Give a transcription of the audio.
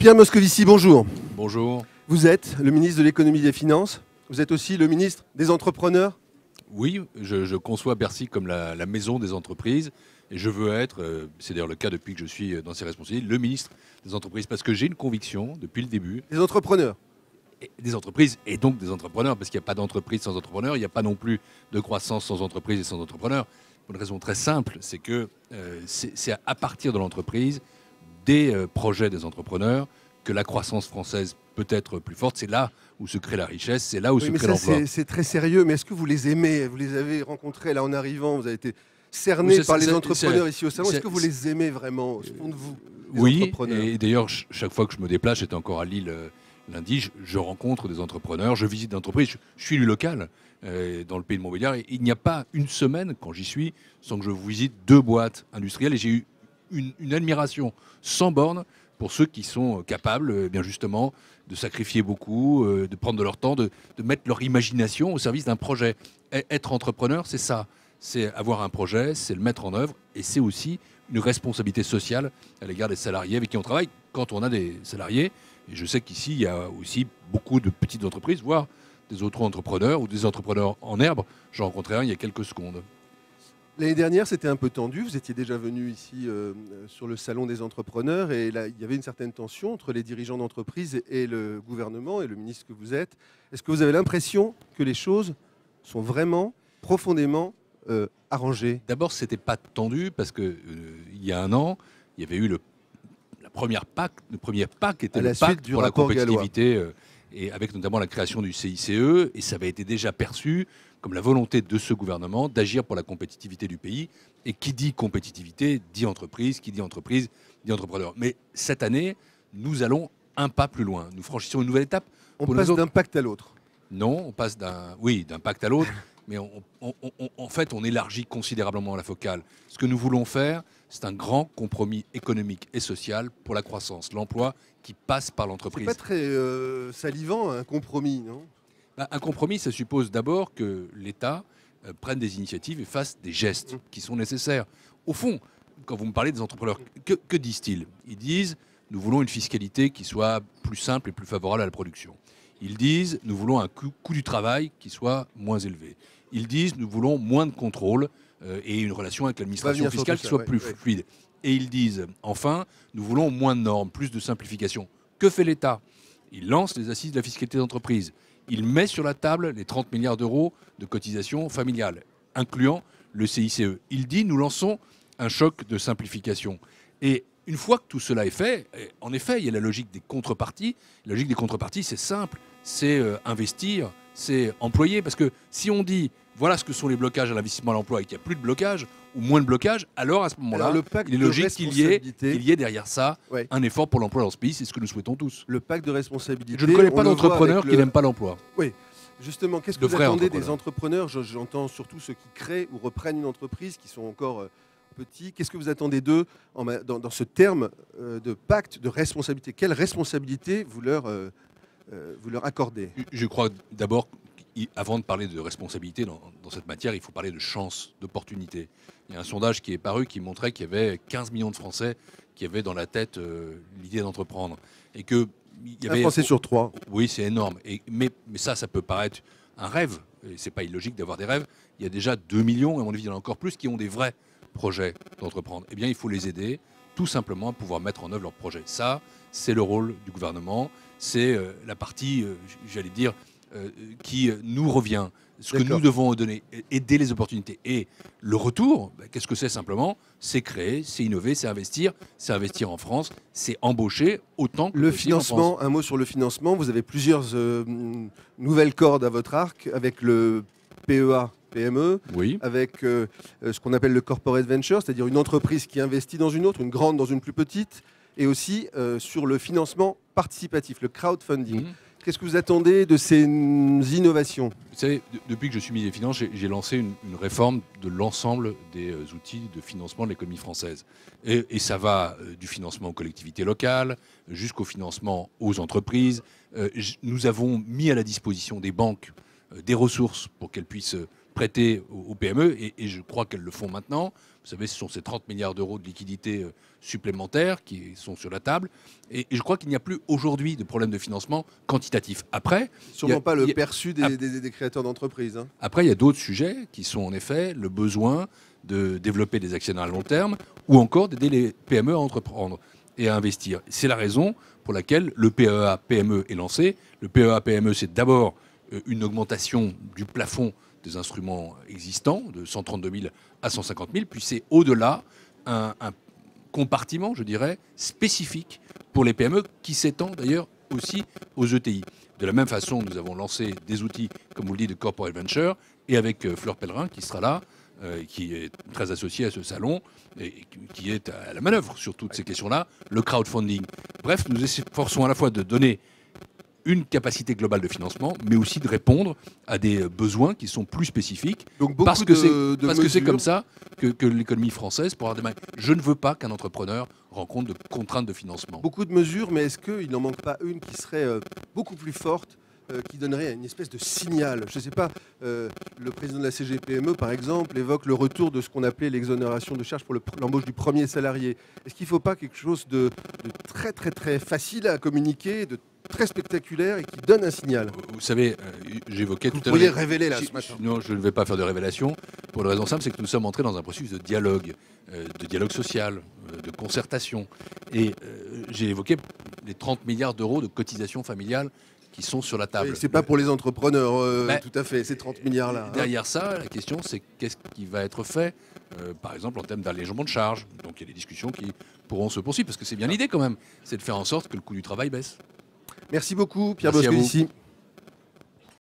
Pierre Moscovici, bonjour. Bonjour. Vous êtes le ministre de l'économie et des finances. Vous êtes aussi le ministre des entrepreneurs. Oui, je conçois Bercy comme la maison des entreprises et je veux être, c'est d'ailleurs le cas depuis que je suis dans ces responsabilités, le ministre des entreprises parce que j'ai une conviction depuis le début. Des entrepreneurs. Des entreprises et donc des entrepreneurs parce qu'il n'y a pas d'entreprise sans entrepreneurs, il n'y a pas non plus de croissance sans entreprise et sans entrepreneurs. Pour une raison très simple, c'est que c'est à partir de l'entreprise, des projets des entrepreneurs, que la croissance française peut être plus forte. C'est là où se crée la richesse, c'est là où se crée l'emploi. C'est très sérieux, mais est-ce que vous les aimez? Vous les avez rencontrés là en arrivant, vous avez été cerné par les entrepreneurs ici au salon. Est-ce que vous les aimez vraiment au fond de vous, les Oui, entrepreneurs? et d'ailleurs, chaque fois que je me déplace, j'étais encore à Lille lundi, je rencontre des entrepreneurs, je visite des entreprises, je suis élu local dans le pays de Montbéliard, et il n'y a pas une semaine, quand j'y suis, sans que je visite 2 boîtes industrielles, et j'ai eu une admiration sans borne pour ceux qui sont capables, bien justement, de sacrifier beaucoup, de prendre de leur temps, de mettre leur imagination au service d'un projet. Être entrepreneur, c'est ça. C'est avoir un projet, c'est le mettre en œuvre, et c'est aussi une responsabilité sociale à l'égard des salariés avec qui on travaille quand on a des salariés. Et je sais qu'ici, il y a aussi beaucoup de petites entreprises, voire des auto-entrepreneurs ou des entrepreneurs en herbe. J'en rencontrais un il y a quelques secondes. L'année dernière, c'était un peu tendu. Vous étiez déjà venu ici sur le salon des entrepreneurs et là, il y avait une certaine tension entre les dirigeants d'entreprise et le gouvernement et le ministre que vous êtes. Est-ce que vous avez l'impression que les choses sont vraiment profondément arrangées? D'abord, ce n'était pas tendu parce que il y a un an, il y avait eu le premier PAC était le pacte pour la compétitivité et avec notamment la création du CICE, et ça avait été déjà perçu comme la volonté de ce gouvernement d'agir pour la compétitivité du pays. Et qui dit compétitivité dit entreprise, qui dit entreprise dit entrepreneur. Mais cette année, nous allons un pas plus loin. Nous franchissons une nouvelle étape. On passe d'un pacte à l'autre. Non, on passe d'un pacte à l'autre, mais en fait, on élargit considérablement la focale. Ce que nous voulons faire, c'est un grand compromis économique et social pour la croissance, l'emploi qui passe par l'entreprise. C'est pas très salivant, un compromis, non? Un compromis, ça suppose d'abord que l'État prenne des initiatives et fasse des gestes qui sont nécessaires. Au fond, quand vous me parlez des entrepreneurs, que disent-ils? Ils disent « nous voulons une fiscalité qui soit plus simple et plus favorable à la production ». Ils disent « nous voulons un coût du travail qui soit moins élevé ». Ils disent « nous voulons moins de contrôle et une relation avec l'administration fiscale qui soit plus fluide ». Et ils disent enfin « nous voulons moins de normes, plus de simplification ». Que fait l'État? Il lance les assises de la fiscalité d'entreprise. Il met sur la table les 30 milliards d'euros de cotisations familiales, incluant le CICE. Il dit « nous lançons un choc de simplification ». Et une fois que tout cela est fait, en effet, il y a la logique des contreparties. La logique des contreparties, c'est simple, c'est investir, c'est employer. Parce que si on dit voilà ce que sont les blocages à l'investissement à l'emploi et qu'il n'y a plus de blocage ou moins de blocage, alors à ce moment-là, il est logique qu'il y ait derrière ça un effort pour l'emploi dans ce pays. C'est ce que nous souhaitons tous. Le pacte de responsabilité. Je ne connais pas d'entrepreneur qui n'aime pas l'emploi. Oui. Justement, qu'est-ce que vous attendez des entrepreneurs? J'entends surtout ceux qui créent ou reprennent une entreprise, qui sont encore petits. Qu'est-ce que vous attendez d'eux dans ce terme de pacte de responsabilité? Quelle responsabilité vous leur accordez? Je crois d'abord, avant de parler de responsabilité dans cette matière, il faut parler de chance, d'opportunité. Il y a un sondage qui est paru qui montrait qu'il y avait 15 millions de Français qui avaient dans la tête l'idée d'entreprendre. Et que il y avait, un Français sur 3. Oui, c'est énorme. Mais ça peut paraître un rêve. Ce n'est pas illogique d'avoir des rêves. Il y a déjà 2 millions, et à mon avis, il y en a encore plus, qui ont des vrais projets d'entreprendre. Eh bien, il faut les aider tout simplement à pouvoir mettre en œuvre leurs projets. Ça, c'est le rôle du gouvernement. C'est la partie, j'allais dire, qui nous revient. Ce que nous devons donner, aider les opportunités. Et le retour, qu'est-ce que c'est simplement? C'est créer, c'est innover, c'est investir en France, c'est embaucher autant que le possible en France. Financement, un mot sur le financement. Vous avez plusieurs nouvelles cordes à votre arc avec le PEA. PME, oui. Avec ce qu'on appelle le corporate venture, c'est-à-dire une entreprise qui investit dans une autre, une grande dans une plus petite, et aussi sur le financement participatif, le crowdfunding. Qu'est-ce que vous attendez de ces innovations? Vous savez, depuis que je suis ministre des Finances, j'ai lancé une réforme de l'ensemble des outils de financement de l'économie française. Et ça va du financement aux collectivités locales jusqu'au financement aux entreprises. Nous avons mis à la disposition des banques des ressources pour qu'elles puissent prêter aux PME, et je crois qu'elles le font maintenant. Vous savez, ce sont ces 30 milliards d'euros de liquidités supplémentaires qui sont sur la table. Et je crois qu'il n'y a plus aujourd'hui de problème de financement quantitatif. Après, Sûrement pas le perçu des créateurs d'entreprises. Hein. Après, il y a d'autres sujets qui sont en effet le besoin de développer des actionnaires à long terme ou encore d'aider les PME à entreprendre et à investir. C'est la raison pour laquelle le PEA-PME est lancé. Le PEA-PME, c'est d'abord une augmentation du plafond des instruments existants de 132 000 à 150 000, puis c'est au-delà un compartiment, je dirais, spécifique pour les PME qui s'étend d'ailleurs aussi aux ETI. De la même façon, nous avons lancé des outils, comme vous le dites, de corporate venture, et avec Fleur Pellerin qui sera là, qui est très associée à ce salon, et qui est à la manœuvre sur toutes ces questions-là, le crowdfunding. Bref, nous efforçons à la fois de donner une capacité globale de financement, mais aussi de répondre à des besoins qui sont plus spécifiques. Donc parce que c'est comme ça que l'économie française pourra demain. Je ne veux pas qu'un entrepreneur rencontre de contraintes de financement. Beaucoup de mesures, mais est-ce qu'il n'en manque pas une qui serait beaucoup plus forte, qui donnerait une espèce de signal? Je ne sais pas, le président de la CGPME, par exemple, évoque le retour de ce qu'on appelait l'exonération de charges pour l'embauche du premier salarié. Est-ce qu'il ne faut pas quelque chose de très, très, très facile à communiquer, de très spectaculaire et qui donne un signal? Vous savez, j'évoquais tout à l'heure... Vous pourriez révéler là ce matin. Non, je ne vais pas faire de révélation. Pour une raison simple, c'est que nous sommes entrés dans un processus de dialogue social, de concertation. Et j'ai évoqué les 30 milliards d'euros de cotisations familiales qui sont sur la table. Ce n'est pas pour les entrepreneurs, tout à fait, ces 30 milliards-là. Derrière ça, la question, c'est qu'est-ce qui va être fait, par exemple, en termes d'allègement de charges. Donc il y a des discussions qui pourront se poursuivre, parce que c'est bien l'idée quand même, c'est de faire en sorte que le coût du travail baisse. Merci beaucoup, Pierre Moscovici.